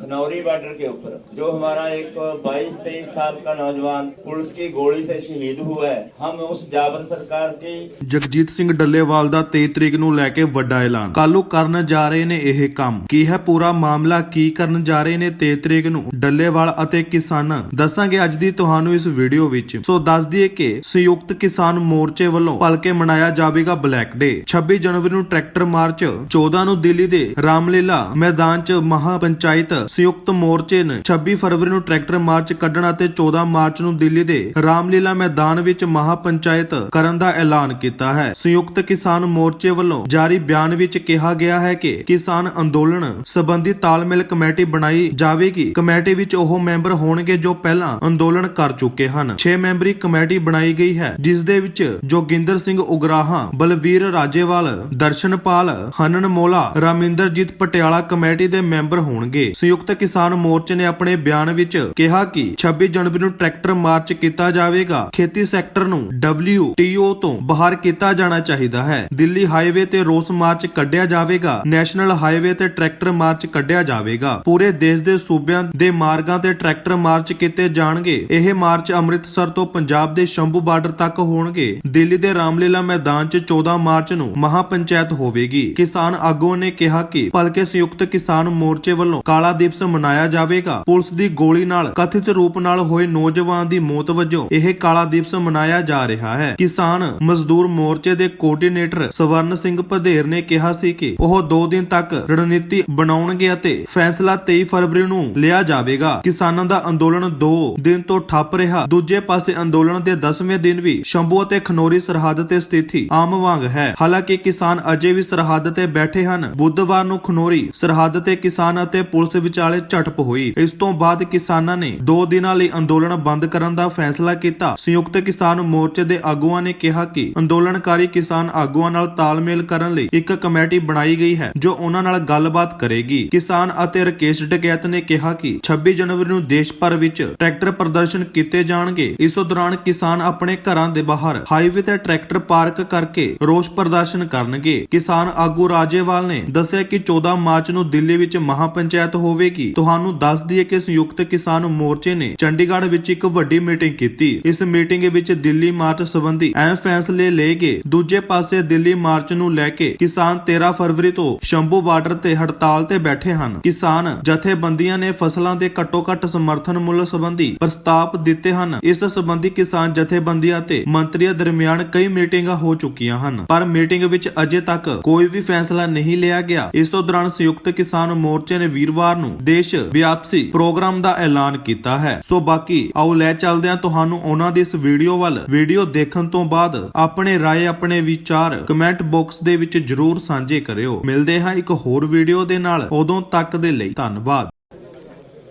Khanauri border के ऊपर जो हमारा एक 22-23 साल का नौजवान पुलिस की गोली से शहीद हुआ है, हम उस जाबर सरकार की ਜਗਜੀਤ ਸਿੰਘ ਡੱਲੇਵਾਲ ਦਾ 23 ਤਰੀਕ ਨੂੰ ਲੈ ਕੇ ਵੱਡਾ ਐਲਾਨ। ਕੱਲ੍ਹ ਕਰਨ ਜਾ ਰਹੇ ਨੇ ਇਹ ਕੰਮ। ਕੀ ਹੈ ਪੂਰਾ ਮਾਮਲਾ, ਕੀ ਕਰਨ ਜਾ ਰਹੇ ਨੇ 23 ਤਰੀਕ ਨੂੰ ਡੱਲੇਵਾਲ ਅਤੇ ਕਿਸਾਨ, ਦੱਸਾਂਗੇ ਅੱਜ ਦੀ ਤੁਹਾਨੂੰ ਇਸ ਵੀਡੀਓ ਵਿੱਚ। ਸੋ ਦੱਸ ਦਈਏ ਕਿ ਸੰਯੁਕਤ ਕਿਸਾਨ ਮੋਰਚੇ ਵੱਲੋਂ ਭਲਕੇ ਮਨਾਇਆ ਜਾਵੇਗਾ ਬਲੈਕ ਡੇ। 26 ਜਨਵਰੀ ਨੂੰ ਟਰੈਕਟਰ ਮਾਰਚ, 14 ਨੂੰ ਦਿੱਲੀ ਦੇ ਰਾਮਲੀਲਾ ਮੈਦਾਨ 'ਚ ਮਹਾ ਪੰਚਾਇਤ। ਸੰਯੁਕਤ ਮੋਰਚੇ ਨੇ 26 ਫਰਵਰੀ ਨੂੰ ਟਰੈਕਟਰ ਮਾਰਚ ਕੱਢਣ ਅਤੇ 14 ਮਾਰਚ ਨੂੰ ਦਿੱਲੀ ਦੇ ਰਾਮਲੀਲਾ ਮੈਦਾਨ ਵਿੱਚ ਮਹਾ ਪੰਚਾਇਤ ਕਰਨ ਦਾ ਐਲਾਨ ਕੀਤਾ ਹੈ। ਸੰਯੁਕਤ ਕਿਸਾਨ ਮੋਰਚੇ ਵੱਲੋਂ ਜਾਰੀ ਬਿਆਨ ਵਿੱਚ ਕਿਹਾ ਗਿਆ ਹੈ ਕਿ ਕਿਸਾਨ ਅੰਦੋਲਨ ਸੰਬੰਧੀ ਤਾਲਮੇਲ ਕਮੇਟੀ ਬਣਾਈ ਜਾਵੇਗੀ। ਕਮੇਟੀ ਵਿੱਚ ਉਹ ਮੈਂਬਰ ਹੋਣਗੇ ਜੋ ਪਹਿਲਾਂ ਅੰਦੋਲਨ ਕਰ ਚੁੱਕੇ ਹਨ। 6 ਮੈਂਬਰੀ ਕਮੇਟੀ ਬਣਾਈ ਗਈ ਹੈ, ਜਿਸ ਦੇ ਵਿੱਚ ਜੋਗਿੰਦਰ ਸਿੰਘ ਉਗਰਾਹਾਂ, ਬਲਵੀਰ ਰਾਜੇਵਾਲ, ਦਰਸ਼ਨਪਾਲ, ਹਨਨ ਮੋਲਾ, ਰਾਮਿੰਦਰਜੀਤ ਪਟਿਆਲਾ ਕਮੇਟੀ ਦੇ ਮੈਂਬਰ ਹੋਣਗੇ। ਸੰਯੁਕਤ ਕਿਸਾਨ ਮੋਰਚੇ ਨੇ ਆਪਣੇ ਬਿਆਨ ਵਿੱਚ ਕਿਹਾ ਕਿ 26 ਜਨਵਰੀ ਨੂੰ ਟਰੈਕਟਰ ਮਾਰਚ ਕੀਤਾ ਜਾਵੇਗਾ। ਖੇਤੀ ਸੈਕਟਰ ਨੂੰ WTO ਤੋਂ ਬਾਹਰ ਕੀਤਾ ਜਾਣਾ ਚਾਹੀਦਾ ਹੈ। ਦਿੱਲੀ ਹਾਈਵੇ ਤੇ ਰੋਸ ਮਾਰਚ ਕੱਢਿਆ ਜਾਵੇਗਾ। ਨੈਸ਼ਨਲ ਹਾਈਵੇ ਤੇ ਟਰੈਕਟਰ ਮਾਰਚ ਕੱਢਿਆ ਜਾਵੇਗਾ। ਪੂਰੇ ਦੇਸ਼ ਦੇ ਸੂਬਿਆਂ ਦੇ ਮਾਰਗਾਂ ਤੇ ਟਰੈਕਟਰ ਮਾਰਚ ਕੀਤੇ ਜਾਣਗੇ। ਇਹ ਮਾਰਚ ਅੰਮ੍ਰਿਤਸਰ ਤੋਂ ਪੰਜਾਬ ਦੇ ਸ਼ੰਭੂ ਬਾਰਡਰ ਤੱਕ ਹੋਣਗੇ। ਦਿੱਲੀ ਦੇ ਰਾਮਲੀਲਾ ਮੈਦਾਨ 'ਚ 14 ਮਾਰਚ ਨੂੰ ਮਹਾ ਪੰਚਾਇਤ ਹੋਵੇਗੀ। ਕਿਸਾਨ ਆਗੂਆਂ ਨੇ ਕਿਹਾ ਕਿ ਭਲਕੇ ਸੰਯੁਕਤ ਕਿਸਾਨ ਮੋਰਚੇ ਵੱਲੋਂ ਕਾਲਾ ਦਿਵਸ ਮਨਾਇਆ ਜਾਵੇਗਾ। ਪੁਲਿਸ ਦੀ ਗੋਲੀ ਨਾਲ ਕਥਿਤ ਰੂਪ ਨਾਲ ਹੋਏ ਨੌਜਵਾਨ ਦੀ ਮੌਤ ਵਜੋਂ ਇਹ ਕਾਲਾ ਦਿਵਸ ਮਨਾਇਆ ਜਾ ਰਿਹਾ ਹੈ। ਕਿਸਾਨ ਮਜ਼ਦੂਰ ਮੋਰਚੇ ਦੇ ਕੋਆਰਡੀਨੇਟਰ ਸਵਰਨ ਸਿੰਘ ਪਧੇਰ ਨੇ ਕਿਹਾ ਸੀ ਕਿ ਉਹ 2 ਦਿਨ ਤੱਕ ਰਣਨੀਤੀ ਬਣਾਉਣਗੇ ਅਤੇ ਫੈਸਲਾ 23 ਫਰਵਰੀ ਨੂੰ ਲਿਆ ਜਾਵੇਗਾ। ਕਿਸਾਨਾਂ ਦਾ ਅੰਦੋਲਨ 2 ਦਿਨ ਤੋਂ ਠੱਪ ਰਿਹਾ। ਦੂਜੇ ਪਾਸੇ ਅੰਦੋਲਨ ਦੇ 10ਵੇਂ ਦਿਨ ਵੀ ਸ਼ੰਭੂ ਅਤੇ ਖਨੌਰੀ ਸਰਹੱਦ ਤੇ ਸਥਿਤੀ ਆਮ ਵਾਂਗ ਹੈ। ਹਾਲਾਂਕਿ ਕਿਸਾਨ ਅਜੇ ਵੀ ਸਰਹੱਦ ਤੇ ਬੈਠੇ ਹਨ। ਬੁੱਧਵਾਰ ਨੂੰ ਖਨੌਰੀ ਸਰਹੱਦ ਤੇ ਕਿਸਾਨ ਅਤੇ ਪੁਲਿਸ ਵਿਚਾਲੇ ਝੜਪ ਹੋਈ। ਇਸ ਤੋਂ ਬਾਅਦ ਕਿਸਾਨਾਂ ਨੇ 2 ਦਿਨਾਂ ਲਈ ਅੰਦੋਲਨ ਬੰਦ ਕਰਨ ਦਾ ਫੈਸਲਾ ਕੀਤਾ। ਸੰਯੁਕਤ ਕਿਸਾਨ ਮੋਰਚੇ ਦੇ ਆਗੂਆਂ ਨੇ ਕਿਹਾ ਕਿ ਅੰਦੋਲਨਕਾਰੀ ਕਿਸਾਨ ਆਗੂਆਂ ਨਾਲ ਤਾਲਮੇਲ ਕਰਨ ਲਈ ਇੱਕ ਕਮੇਟੀ ਬਣਾਈ ਗਈ ਹੈ ਜੋ ਉਹਨਾਂ ਨਾਲ ਗੱਲਬਾਤ ਕਰੇਗੀ। ਕਿਸਾਨ ਅਤੇ ਰਕੇਸ਼ ਡਕੈਤ ਨੇ ਕਿਹਾ ਕਿ 26 ਜਨਵਰੀ ਨੂੰ ਦੇਸ਼ ਭਰ ਵਿੱਚ ਟਰੈਕਟਰ ਪ੍ਰਦਰਸ਼ਨ ਕੀਤੇ ਜਾਣਗੇ। ਇਸ ਦੌਰਾਨ ਕਿਸਾਨ ਆਪਣੇ ਘਰਾਂ ਦੇ ਬਾਹਰ ਹਾਈਵੇ ਤੇ ਟਰੈਕਟਰ ਪਾਰਕ ਕਰਕੇ ਰੋਸ ਪ੍ਰਦਰਸ਼ਨ ਕਰਨਗੇ। ਕਿਸਾਨ ਆਗੂ ਰਾਜੇਵਾਲ ਨੇ ਦੱਸਿਆ ਕਿ 14 ਮਾਰਚ ਨੂੰ ਦਿੱਲੀ ਵਿੱਚ ਮਹਾ ਪੰਚਾਇਤ ਹੋਵੇਗੀ। ਤੁਹਾਨੂੰ ਦੱਸ ਦਈਏ ਕਿ ਸੰਯੁਕਤ ਕਿਸਾਨ ਮੋਰਚੇ ਨੇ ਚੰਡੀਗੜ੍ਹ ਵਿੱਚ ਇੱਕ ਵੱਡੀ ਮੀਟਿੰਗ ਕੀਤੀ। ਇਸ ਮੀਟਿੰਗ ਵਿੱਚ ਦਿੱਲੀ ਮਾਰਚ ਸੰਬੰਧੀ ਅਹਿਮ ਫੈਸਲੇ ਲਏ ਗਏ। ਦੂਜੇ ਪਾਸੇ ਦਿੱਲੀ ਮਾਰਚ ਨੂੰ ਲੈ ਕੇ ਕਿਸਾਨ 13 ਫਰਵਰੀ ਤੋਂ ਸ਼ੰਭੂ ਬਾਰਡਰ ਤੇ ਹੜਤਾਲ ਤੇ ਬੈਠੇ ਹਨ। ਕਿਸਾਨ ਜਥੇਬੰਦੀਆਂ ਨੇ ਫਸਲਾਂ ਦੇ ਘੱਟੋ-ਘੱਟ ਸਮਰਥਨ ਮੁੱਲ ਸੰਬੰਧੀ ਪ੍ਰਸਤਾਵ ਦਿੱਤੇ ਹਨ। ਇਸ ਸੰਬੰਧੀ ਕਿਸਾਨ ਜਥੇਬੰਦੀਆਂ ਤੇ ਮੰਤਰੀਆਂ ਦਰਮਿਆਨ ਕਈ ਮੀਟਿੰਗਾਂ ਹੋ ਚੁੱਕੀਆਂ ਹਨ, ਪਰ ਮੀਟਿੰਗ ਵਿੱਚ ਅਜੇ ਤੱਕ ਕੋਈ ਵੀ ਫੈਸਲਾ ਨਹੀਂ ਲਿਆ ਗਿਆ। ਇਸ ਤੋਂ ਦੌਰਾਨ ਸੰਯੁਕਤ ਕਿਸਾਨ ਮੋਰਚੇ ਨੇ ਵੀਰਵਾਰ ਨੂੰ ਦੇਸ਼ ਵਿਆਪੀ ਪ੍ਰੋਗਰਾਮ ਦਾ ਐਲਾਨ ਕੀਤਾ ਹੈ। ਸੋ ਬਾਕੀ ਆਓ ਲੈ ਚੱਲਦੇ ਹਾਂ ਤੁਹਾਨੂੰ ਉਹਨਾਂ ਦੀ ਇਸ ਵੀਡੀਓ ਵੱਲ। ਵੀਡੀਓ ਦੇਖਣ ਤੋਂ ਬਾਅਦ ਆਪਣੇ ਰਾਏ, ਆਪਣੇ ਵਿਚਾਰ ਕਮੈਂਟ ਬਾਕਸ ਦੇ ਵਿੱਚ ਜਰੂਰ ਸਾਂਝੇ ਕਰਿਓ। ਮਿਲਦੇ ਹਾਂ ਇੱਕ ਹੋਰ ਵੀਡੀਓ ਦੇ ਨਾਲ, ਉਦੋਂ ਤੱਕ ਦੇ ਲਈ ਧੰਨਵਾਦ।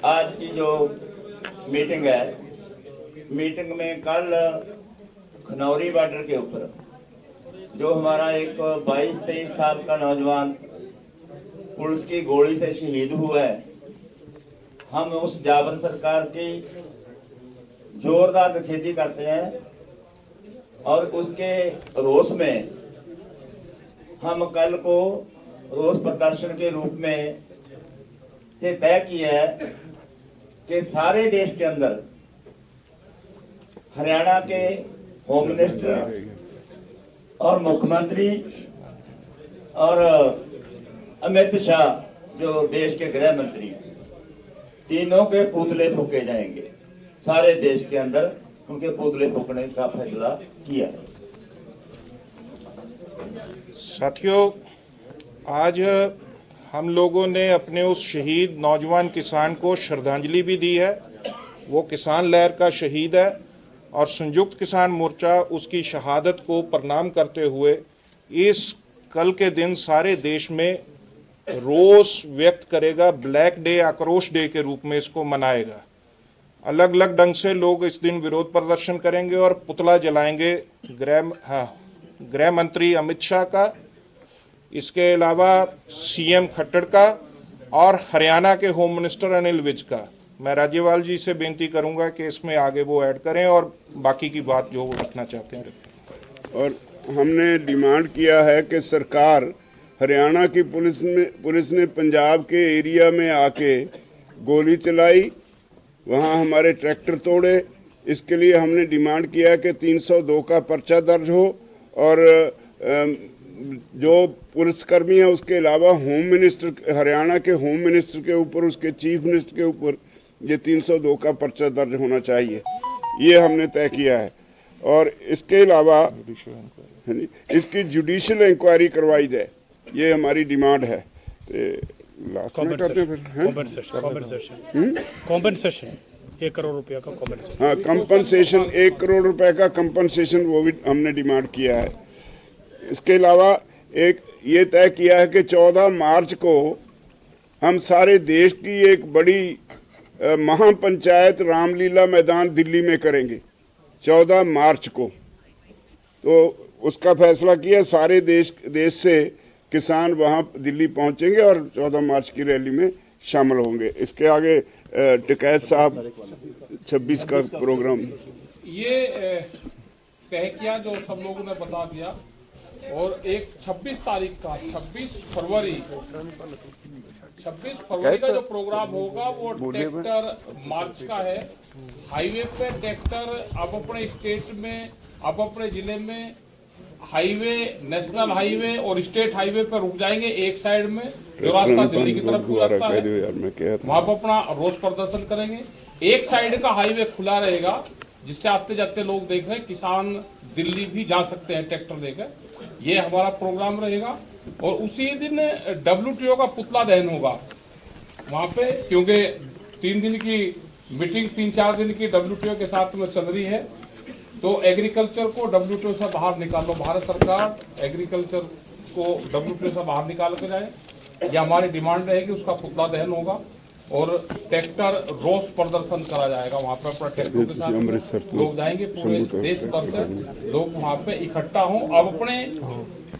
आज की जो मीटिंग है, मीटिंग में कल खनौरी बॉर्डर के ऊपर जो हमारा एक 22-23 साल का नौजवान पुलिस की गोली से शहीद हुआ है, हम उस जाबर सरकार की जोरदार निखेधी करते हैं और उसके रोष में हम कल को रोष प्रदर्शन के रूप में से तय किया है कि सारे देश के अंदर हरियाणा के होम मिनिस्टर और मुख्यमंत्री और अमित शाह जो देश के गृह मंत्री, तीनों के पुतले फूके जाएंगे। सारे देश के अंदर उनके पुतले फूकने का फैसला किया है। साथियों, आज हम लोगों ने अपने उस शहीद नौजवान किसान को श्रद्धांजलि भी दी है। वो किसान लहर का शहीद है और संयुक्त किसान मोर्चा उसकी शहादत को प्रणाम करते हुए इस कल के दिन सारे देश में रोष व्यक्त करेगा। ब्लैक डे, आक्रोश डे के रूप में इसको मनाएगा। अलग अलग ढंग से लोग इस दिन विरोध प्रदर्शन करेंगे और पुतला जलाएंगे गृह मंत्री अमित शाह का, इसके अलावा CM खट्टर का और हरियाणा के होम मिनिस्टर अनिल विज का। मैं राज्यपाल जी से बेनती करूंगा कि इसमें आगे वो ऐड करें और बाकी की बात जो वो रखना चाहते हैं रखें। और हमने डिमांड किया है कि सरकार हरियाणा की पुलिस ने पंजाब के एरिया में आके गोली चलाई, वहाँ हमारे ट्रैक्टर तोड़े। इसके लिए हमने डिमांड किया कि 302 का पर्चा दर्ज हो और जो पुलिसकर्मी है उसके अलावा होम मिनिस्टर, हरियाणा के होम मिनिस्टर के ऊपर, उसके चीफ मिनिस्टर के ऊपर ये 302 का पर्चा दर्ज होना चाहिए, ये हमने तय किया है। और इसके अलावा इसकी जुडिशियल इंक्वायरी करवाई जाए, ये हमारी डिमांड है। लास्ट में करते हैं फिर कॉम्पेंसेशन 1 करोड़ रुपया का कॉम्पेंसेशन। हाँ, कंपनसेशन 1 करोड़ रुपए का कंपनसेशन, वो भी हमने डिमांड किया है। इसके अलावा एक ये तय किया है कि 14 मार्च को हम सारे देश की एक बड़ी महापंचायत रामलीला मैदान दिल्ली में करेंगे 14 मार्च को। तो उसका फैसला किया, सारे देश से किसान वहाँ दिल्ली पहुँचेंगे और 14 मार्च की रैली में शामिल होंगे। इसके आगे टिकैत साहब 26 का प्रोग्राम ये तय किया जो सब लोगों ने बता दिया। और एक 26 तारीख का 26 फरवरी का जो प्रोग्राम होगा वो ट्रैक्टर मार्च का है। हाईवे पे ट्रैक्टर अब अपने स्टेट में, अब अपने जिले में हाईवे, नेशनल हाईवे और स्टेट हाईवे पर रुक जाएंगे एक साइड में, जो रास्ता दिल्ली की तरफ को लगता है, वहां पर अपना रोष प्रदर्शन करेंगे। एक साइड का हाईवे खुला रहेगा जिससे आते जाते लोग देख रहे हैं, किसान दिल्ली भी जा सकते हैं ट्रैक्टर लेकर। ये हमारा प्रोग्राम रहेगा। और उसी दिन WTO का पुतला दहन होगा वहां पे, क्योंकि 3 दिन की मीटिंग, 3-4 दिन की WTO के साथ में चल रही है। तो एग्रीकल्चर को WTO से बाहर निकालो, भारत सरकार एग्रीकल्चर को WTO से बाहर निकाल के जाए, यह हमारी डिमांड रहेगी। उसका पुतला दहन होगा और ट्रैक्टर रोष प्रदर्शन करा जाएगा वहां पर। अपना ट्रैक्टर के साथ लोग जाएंगे, पूरे देश भर से लोग वहां पे इकट्ठा हों। अब अपने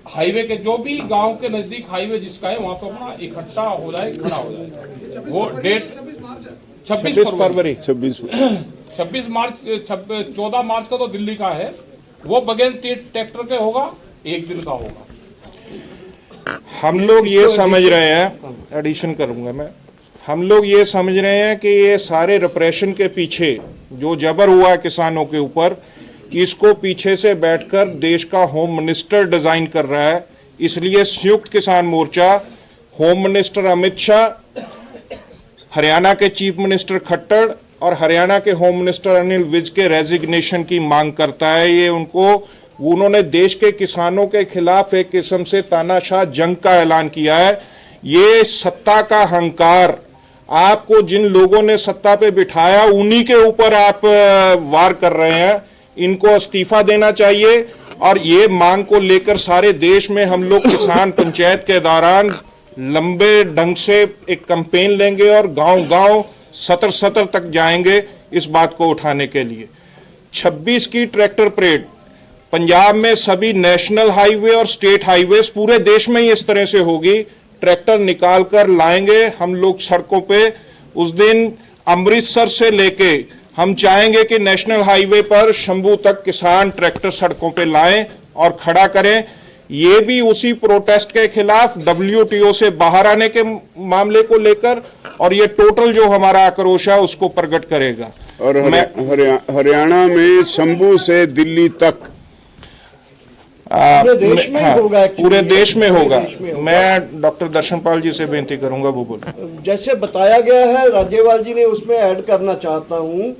हाईवे के जो भी गांव के नजदीक हाईवे जिसका है वहां पर अपना इकट्ठा हो जाए, खड़ा हो जाए। वो डेट 26 फरवरी 26 मार्च 14 मार्च का तो दिल्ली का है, वो बगैर ट्रैक्टर के होगा, एक दिन का होगा। हम लोग ये समझ रहे हैं, एडिशन करूंगा मैं, हम लोग ये समझ रहे हैं कि ये सारे रिप्रेशन के पीछे जो जबर हुआ है किसानों के ऊपर, इसको पीछे से बैठकर देश का होम मिनिस्टर डिजाइन कर रहा है। इसलिए संयुक्त किसान मोर्चा, होम मिनिस्टर अमित शाह, हरियाणा के चीफ मिनिस्टर खट्टर और हरियाणा के होम मिनिस्टर अनिल विज के रेजिग्नेशन की मांग करता है। ये उन्होंने देश के किसानों के खिलाफ एक किस्म से तानाशाह जंग का ऐलान किया है। ये सत्ता का अहंकार, आपको जिन लोगों ने सत्ता पे बिठाया उन्हीं के ऊपर आप वार कर रहे हैं। इनको इस्तीफा देना चाहिए। और ये मांग को लेकर सारे देश में हम लोग किसान पंचायत के दौरान लंबे ढंग से एक कैंपेन लेंगे और गांव-गांव, सतर तक जाएंगे इस बात को उठाने के लिए। 26 की ट्रैक्टर परेड पंजाब में सभी नेशनल हाईवे और स्टेट हाईवेज पूरे देश में ही इस तरह से होगी। ट्रैक्टर निकाल कर लाएंगे हम लोग सड़कों पे। उस दिन अमृतसर से लेके हम चाहेंगे कि नेशनल हाईवे पर शंभू तक किसान ट्रैक्टर सड़कों पे लाएं और खड़ा करें। ये भी उसी प्रोटेस्ट के खिलाफ, WTO से बाहर आने के मामले को लेकर, और ये टोटल जो हमारा आक्रोश है उसको प्रकट करेगा। और हरियाणा में शंभू से दिल्ली तक पूरे देश में होगा। पूरे देश में होगा। मैं डॉक्टर दर्शनपाल जी से बेनती करूंगा, वो बोले। जैसे बताया गया है, राज्यपाल जी ने उसमें ऐड करना चाहता हूं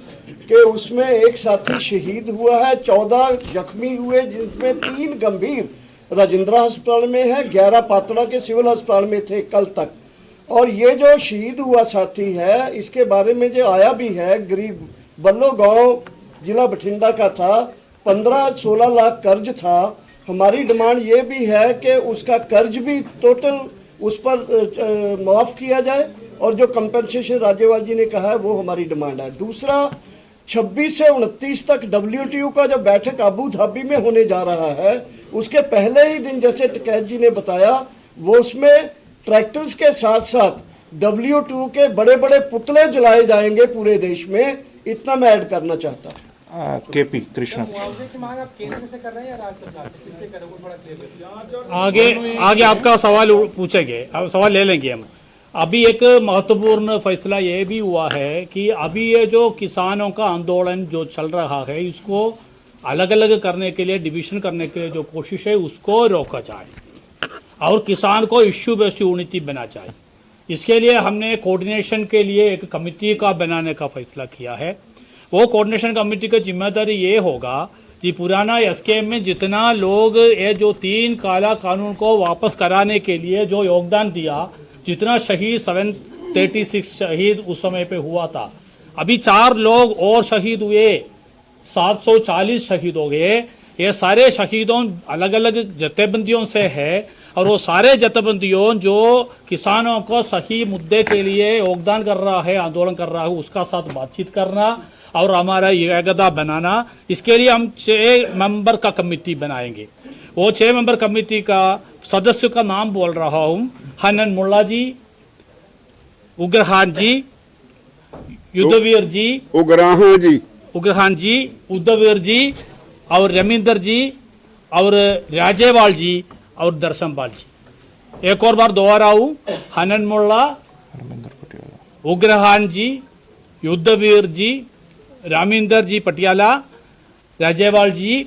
कि उसमें एक साथी शहीद हुआ है, 14 जख्मी हुए, जिसमें 3 गंभीर राजेंद्रा अस्पताल में है, 11 पातड़ा के सिविल अस्पताल में थे कल तक। और ये जो शहीद हुआ साथी है, इसके बारे में जो आया भी है, गरीब बल्लो गांव जिला बठिंडा का था, 15-16 लाख कर्ज था। हमारी डिमांड ये भी है कि उसका कर्ज भी टोटल उस पर माफ़ किया जाए, और जो कंपनसेशन राज्यपाल जी ने कहा है वो हमारी डिमांड है। दूसरा, 26 से 29 तक WTO का जो बैठक अबू धाबी में होने जा रहा है, उसके पहले ही दिन जैसे टिकैत जी ने बताया, वो उसमें ट्रैक्टर्स के साथ साथ WTO के बड़े बड़े पुतले जलाए जाएंगे पूरे देश में। इतना मैं ऐड करना चाहता हूँ। KP कृष्णा, आगे आपका सवाल पूछेंगे, अब सवाल ले लेंगे हम। अभी एक महत्वपूर्ण फैसला ये भी हुआ है कि अभी ये जो किसानों का आंदोलन जो चल रहा है इसको अलग अलग करने के लिए, डिवीजन करने के लिए जो कोशिश है उसको रोका जाए और किसान को इश्यू बेस्ड यूनिटी बना जाए। इसके लिए हमने कोऑर्डिनेशन के लिए एक कमेटी का बनाने का फैसला किया है। वो कोऑर्डिनेशन कमेटी का जिम्मेदारी ये होगा कि पुराना एसकेएम में जितना लोग ये जो 3 काला कानून को वापस कराने के लिए जो योगदान दिया, जितना शहीद 736 शहीद उस समय पे हुआ था, अभी 4 लोग और शहीद हुए, 740 शहीद हो गए। ये सारे शहीदों अलग अलग जथेबंदियों से है और वो सारे जथेबंदियों जो किसानों को सही मुद्दे के लिए योगदान कर रहा है, आंदोलन कर रहा है, उसका साथ बातचीत करना और हमारा एकता बनाना। इसके लिए हम 6 मेंबर का कमेटी बनाएंगे। वो 6 मेंबर कमेटी का सदस्य का नाम बोल रहा हूँ। हनन मुल्ला जी, उग्रहान जी, युद्धवीर जी, उग्रहान जी, उद्धवीर जी और रमिंदर जी और राजेवाल जी और दर्शनपाल जी। एक और बार दोहराऊं, हनन मुल्ला, उग्रहान जी, युद्धवीर जी, रामिंदर जी पटियाला, राजेवाल जी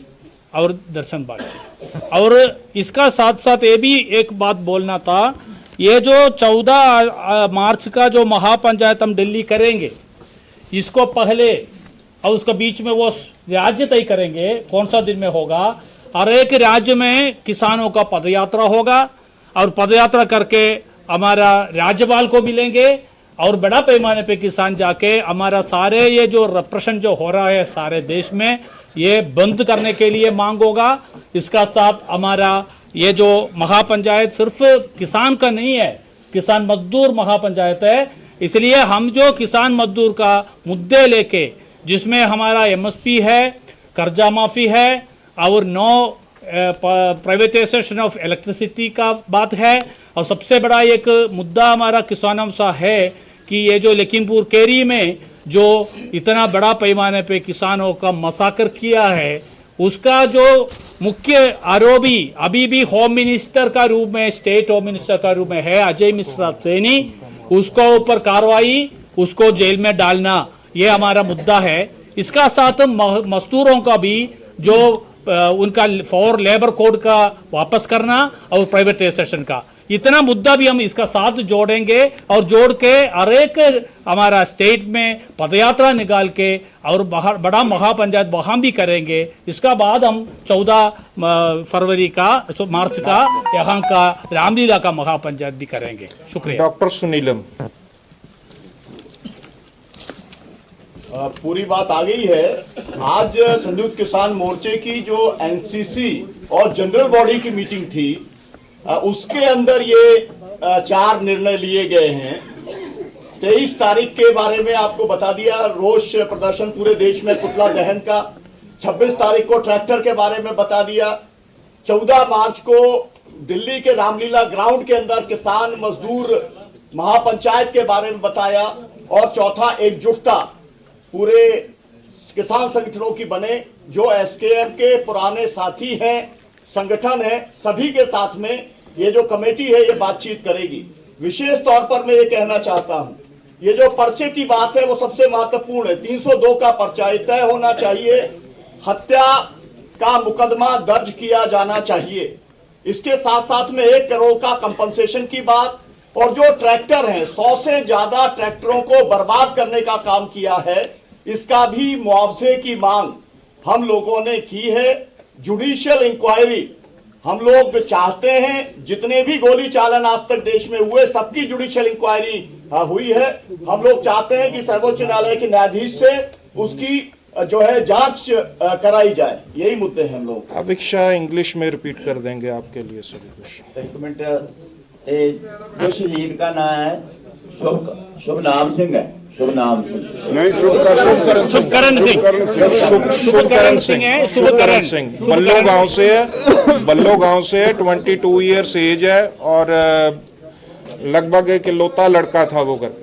और दर्शनपाल जी। और इसका साथ साथ ये भी एक बात बोलना था, ये जो 14 मार्च का जो महापंचायत हम दिल्ली करेंगे, इसको पहले और उसके बीच में वो राज्य तय करेंगे कौन सा दिन में होगा। और एक राज्य में किसानों का पदयात्रा होगा और पदयात्रा करके हमारा राज्यपाल को मिलेंगे और बड़ा पैमाने पे किसान जाके हमारा सारे ये जो रिप्रेशन जो हो रहा है सारे देश में, ये बंद करने के लिए मांग होगा। इसका साथ हमारा ये जो महापंचायत सिर्फ किसान का नहीं है, किसान मजदूर महापंचायत है। इसलिए हम जो किसान मजदूर का मुद्दे लेके, जिसमें हमारा एमएसपी है, कर्जा माफी है और नो प्राइवेटाइजेशन ऑफ इलेक्ट्रिसिटी का बात है, और सबसे बड़ा एक मुद्दा हमारा किसानों सा है कि ये जो लखीमपुर केरी में जो इतना बड़ा पैमाने पे किसानों का मसाकर किया है, उसका जो मुख्य आरोपी अभी भी होम मिनिस्टर का रूप में, स्टेट होम मिनिस्टर का रूप में है, अजय मिश्रा सैनी, उसको ऊपर कार्रवाई, उसको जेल में डालना, ये हमारा मुद्दा है। इसका साथ मजदूरों का भी जो उनका फॉर लेबर कोड का वापस करना और प्राइवेटाइजेशन का, इतना मुद्दा भी हम इसका साथ जोड़ेंगे और जोड़ के हर एक हमारा स्टेट में पदयात्रा निकाल के और बड़ा महापंचायत वहाँ भी करेंगे। इसका बाद हम 14 फरवरी का, मार्च का यहाँ का रामलीला का महापंचायत भी करेंगे। शुक्रिया। डॉक्टर सुनीलम। पूरी बात आ गई है। आज संयुक्त किसान मोर्चे की जो एनसीसी और जनरल बॉडी की मीटिंग थी, उसके अंदर ये 4 निर्णय लिए गए हैं। 23 तारीख के बारे में आपको बता दिया, रोष प्रदर्शन पूरे देश में, पुतला दहन का। 26 तारीख को ट्रैक्टर के बारे में बता दिया। 14 मार्च को दिल्ली के रामलीला ग्राउंड के अंदर किसान मजदूर महापंचायत के बारे में बताया। और चौथा, एकजुटता पूरे किसान संगठनों की बने, जो एसकेएम के पुराने साथी हैं, संगठन है, सभी के साथ में ये जो कमेटी है ये बातचीत करेगी। विशेष तौर पर मैं ये कहना चाहता हूं, ये जो पर्चे की बात है वो सबसे महत्वपूर्ण है। 302 का पर्चा तय होना चाहिए, हत्या का मुकदमा दर्ज किया जाना चाहिए। इसके साथ साथ में 1 करोड़ का कंपनसेशन की बात, और जो ट्रैक्टर हैं, 100 से ज्यादा ट्रैक्टरों को बर्बाद करने का काम किया है, इसका भी मुआवजे की मांग हम लोगों ने की है। जुडिशियल इंक्वायरी हम लोग चाहते हैं, जितने भी गोली चालन आज तक देश में हुए सबकी जुडिशियल इंक्वायरी हुई है। हम लोग चाहते हैं कि सर्वोच्च न्यायालय के न्यायाधीश से उसकी जो है जांच कराई जाए। यही मुद्दे हैं हम लोग। अभिक्षा इंग्लिश में रिपीट कर देंगे आपके लिए सभी कुछ। एक मिनट, जो शहीद का नाम है शुभ नाम सिंह है, शुभ नाम सिंह नहीं, शुभकरण सिंह है, शुभकरण सिंह बल्लो गांव से है, बल्लो गांव से है। 22 ईयर्स एज है और लगभग एक इकलौता लड़का था वो घर का।